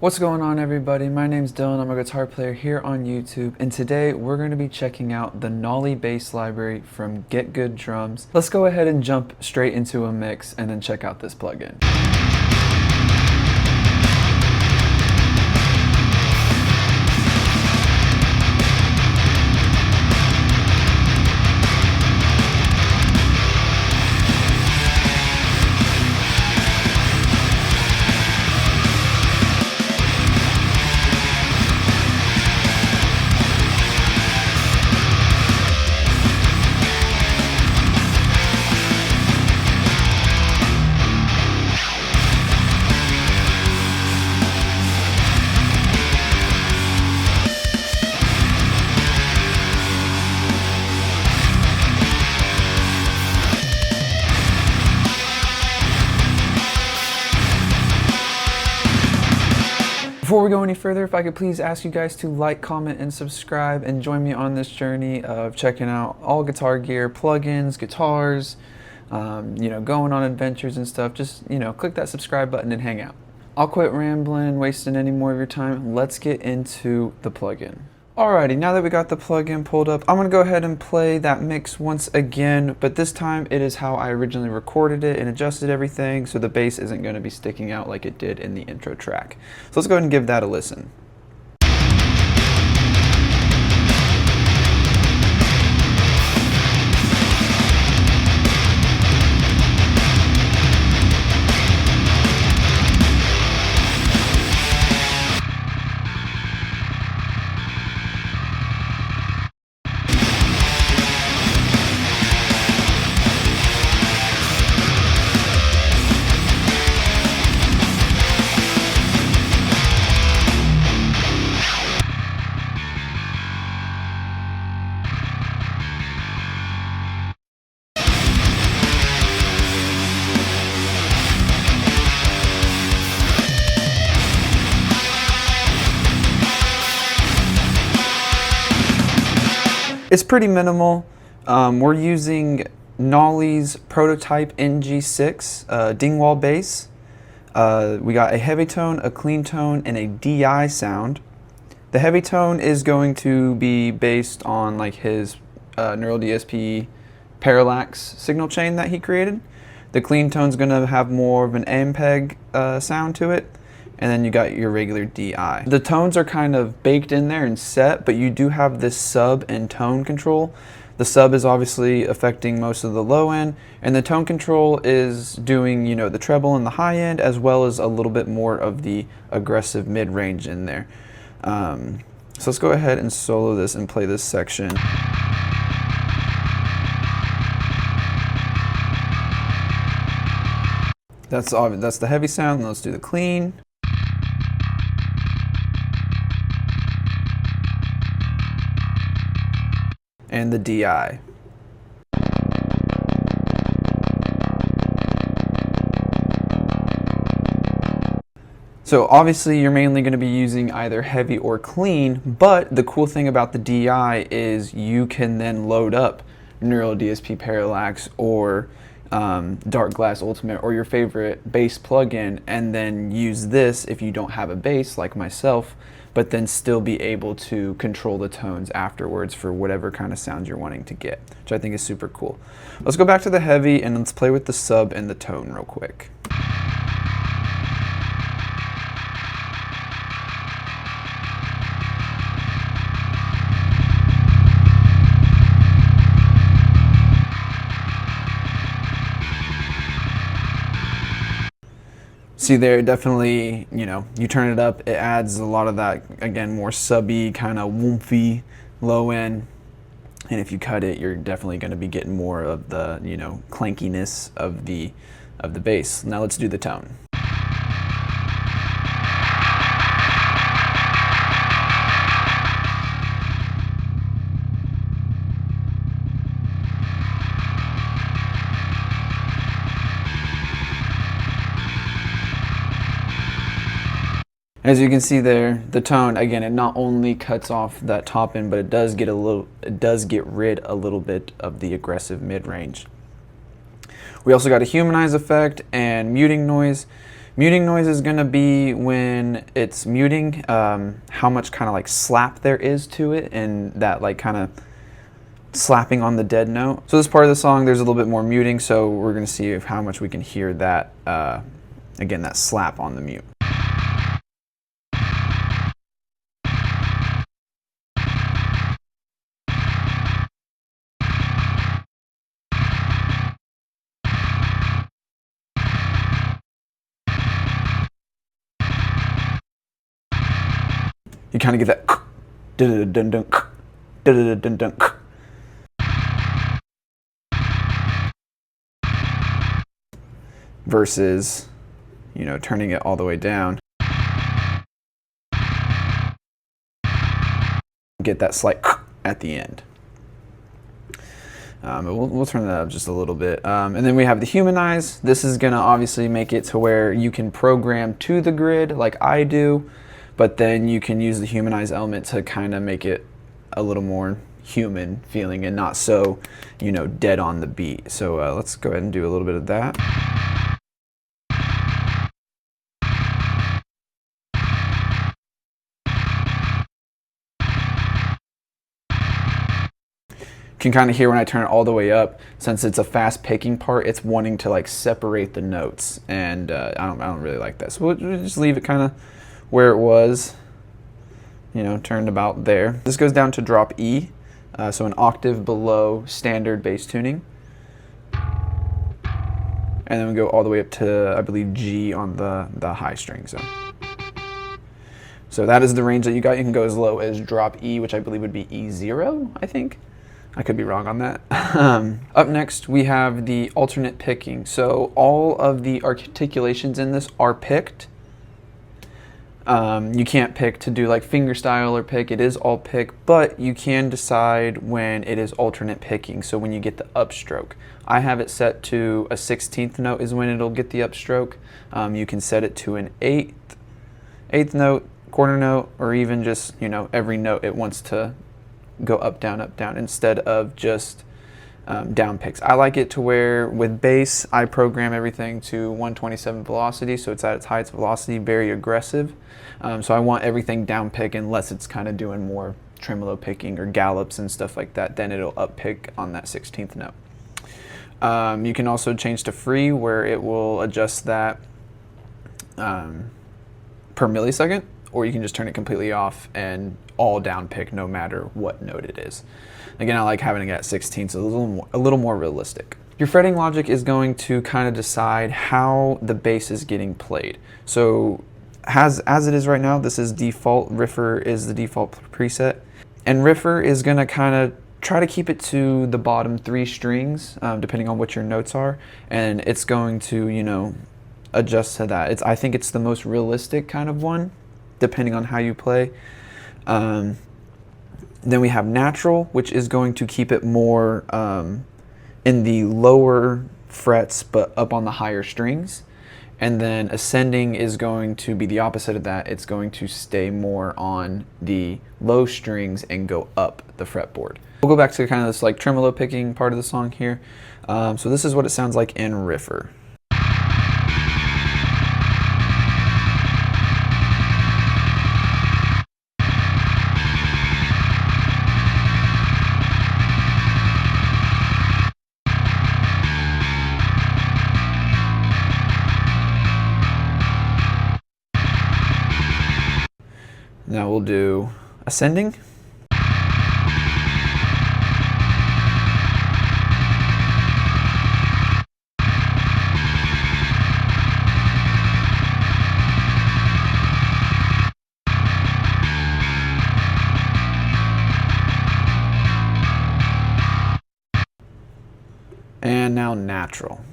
What's going on, everybody? My name's Dylan. I'm a guitar player here on YouTube, and today we're going to be checking out the Nolly Bass Library from Get Good Drums. Let's go ahead and jump straight into a mix and then check out this plugin. Before we go any further, if I could please ask you guys to like, comment, and subscribe and join me on this journey of checking out all guitar gear, plugins, guitars, going on adventures and stuff. Just, click that subscribe button and hang out. I'll quit rambling, wasting any more of your time. Let's get into the plugin. Alrighty, now that we got the plugin pulled up, I'm going to go ahead and play that mix once again, but this time it is how I originally recorded it and adjusted everything, so the bass isn't going to be sticking out like it did in the intro track. So let's go ahead and give that a listen. It's pretty minimal. We're using Nolly's prototype NG6 Dingwall bass. We got a heavy tone, a clean tone, and a DI sound. The heavy tone is going to be based on like his Neural DSP parallax signal chain that he created. The clean tone is going to have more of an MPEG sound to it. And then you got your regular DI. The tones are kind of baked in there and set, but you do have this sub and tone control. The sub is obviously affecting most of the low end, and the tone control is doing, the treble and the high end, as well as a little bit more of the aggressive mid-range in there. So let's go ahead and solo this and play this section. That's the heavy sound. Let's do the clean. And the DI. So obviously you're mainly going to be using either heavy or clean, but the cool thing about the DI is you can then load up Neural DSP Parallax or Dark Glass Ultimate or your favorite bass plugin, and then use this if you don't have a bass like myself, but then still be able to control the tones afterwards for whatever kind of sound you're wanting to get, which I think is super cool. Let's go back to the heavy and let's play with the sub and the tone real quick. See there, definitely, you turn it up, it adds a lot of that, again, more subby, kind of woofy low end. And if you cut it, you're definitely going to be getting more of the, clankiness of the bass. Now let's do the tone. As you can see there, the tone, again, it not only cuts off that top end, but it does get rid a little bit of the aggressive mid-range. We also got a humanize effect and muting noise. Muting noise is going to be when it's muting, how much kind of like slap there is to it, and that like kind of slapping on the dead note. So this part of the song, there's a little bit more muting, so we're going to see if how much we can hear that, again, that slap on the mute. You kind of get that versus, you know, turning it all the way down. Get that slight at the end. We'll turn that up just a little bit. And then we have the humanize. This is gonna obviously make it to where you can program to the grid like I do, but then you can use the humanize element to kind of make it a little more human feeling and not so, you know, dead on the beat. So let's go ahead and do a little bit of that. Can kind of hear when I turn it all the way up, since it's a fast picking part, it's wanting to like separate the notes, and I don't really like that. So we'll just leave it kind of where it was, you know, turned about there. This goes down to drop E, so an octave below standard bass tuning. And then we go all the way up to, I believe, G on the high string. So that is the range that you got. You can go as low as drop E, which I believe would be E0, I think. I could be wrong on that. Up next, we have the alternate picking. So all of the articulations in this are picked. You can't pick to do like fingerstyle or pick. It is all pick, but you can decide when it is alternate picking. So when you get the upstroke, I have it set to a 16th note is when it'll get the upstroke. You can set it to an eighth note, quarter note, or even just, you know, every note it wants to go up, down, instead of just down picks. I like it to where with bass, I program everything to 127 velocity, so it's at its highest velocity, very aggressive. So I want everything down pick unless it's kind of doing more tremolo picking or gallops and stuff like that, then it'll up pick on that 16th note. You can also change to free where it will adjust that per millisecond, or you can just turn it completely off and all down pick no matter what note it is. Again, I like having it at 16, so a little more realistic. Your fretting logic is going to kind of decide how the bass is getting played. So as it is right now, this is default. Riffer is the default preset. And Riffer is going to kind of try to keep it to the bottom 3 strings, depending on what your notes are. And it's going to, you know, adjust to that. I think it's the most realistic kind of one, depending on how you play. Then we have natural, which is going to keep it more in the lower frets, but up on the higher strings. And then ascending is going to be the opposite of that. It's going to stay more on the low strings and go up the fretboard. We'll go back to kind of this like tremolo picking part of the song here. So this is what it sounds like in Riffer. Now we'll do ascending. And now natural.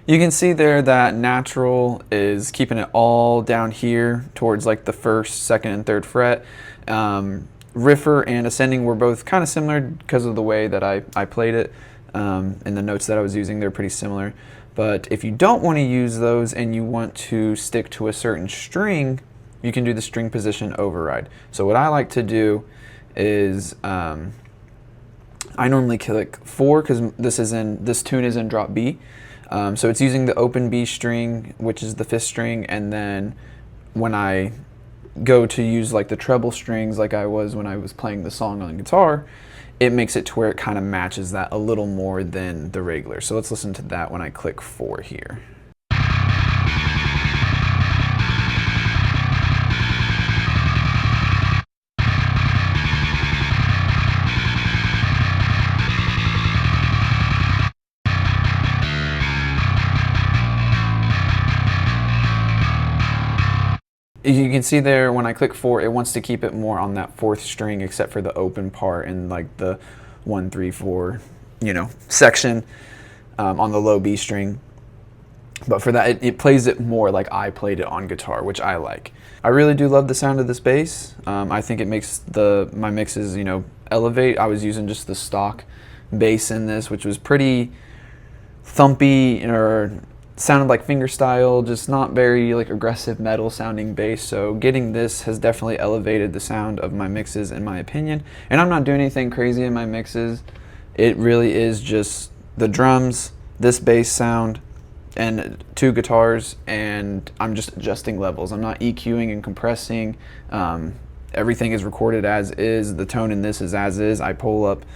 You can see there that natural is keeping it all down here towards like the 1st, 2nd, and 3rd fret. Riffer and ascending were both kind of similar because of the way that I played it. and the notes that I was using, they're pretty similar. But if you don't want to use those and you want to stick to a certain string, you can do the string position override. So what I like to do is I normally click 4 because this tune is in drop B. So it's using the open B string, which is the 5th string, and then when I go to use like the treble strings like I was when I was playing the song on guitar, it makes it to where it kind of matches that a little more than the regular. So let's listen to that when I click 4 here. You can see there when I click 4, it wants to keep it more on that 4th string, except for the open part and like the 1, 3, 4, section on the low B string. But for that, it plays it more like I played it on guitar, which I like. I really do love the sound of this bass. I think it makes my mixes, elevate. I was using just the stock bass in this, which was pretty thumpy, or sounded like fingerstyle, just not very like aggressive metal sounding bass. So getting this has definitely elevated the sound of my mixes in my opinion. And I'm not doing anything crazy in my mixes. It really is just the drums, this bass sound, and 2 guitars, and I'm just adjusting levels. I'm not EQing and compressing. Everything is recorded as is. The tone in this is as is. I pull up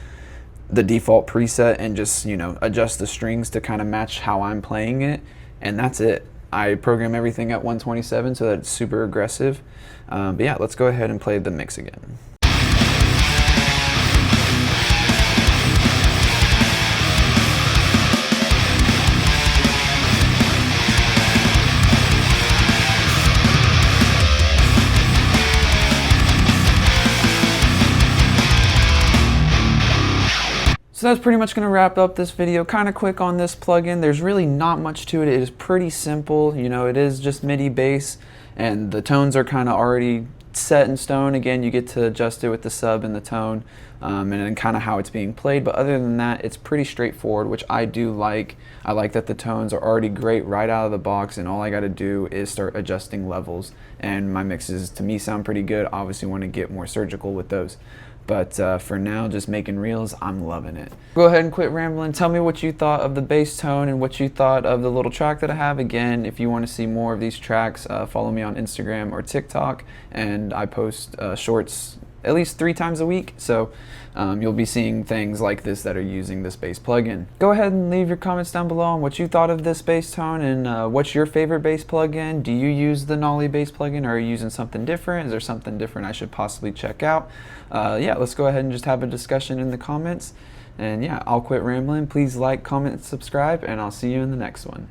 the default preset and just adjust the strings to kind of match how I'm playing it, and that's it. I program everything at 127 so that it's super aggressive. But yeah, let's go ahead and play the mix again. So that's pretty much going to wrap up this video. Kind of quick on this plugin. There's really not much to it. It is pretty simple. It is just MIDI bass, and the tones are kind of already set in stone. Again, you get to adjust it with the sub and the tone, and then kind of how it's being played. But other than that, it's pretty straightforward, which I do like. I like that the tones are already great right out of the box, and all I got to do is start adjusting levels. And my mixes, to me, sound pretty good. Obviously, want to get more surgical with those. But for now, just making reels, I'm loving it. Go ahead and quit rambling. Tell me what you thought of the bass tone and what you thought of the little track that I have. Again, if you want to see more of these tracks, follow me on Instagram or TikTok, and I post shorts at least 3 times a week. So you'll be seeing things like this that are using this bass plugin. Go ahead and leave your comments down below on what you thought of this bass tone, and what's your favorite bass plugin. Do you use the Nolly Bass plugin, or are you using something different? Is there something different I should possibly check out? Yeah, let's go ahead and just have a discussion in the comments. And yeah, I'll quit rambling. Please like, comment, and subscribe, and I'll see you in the next one.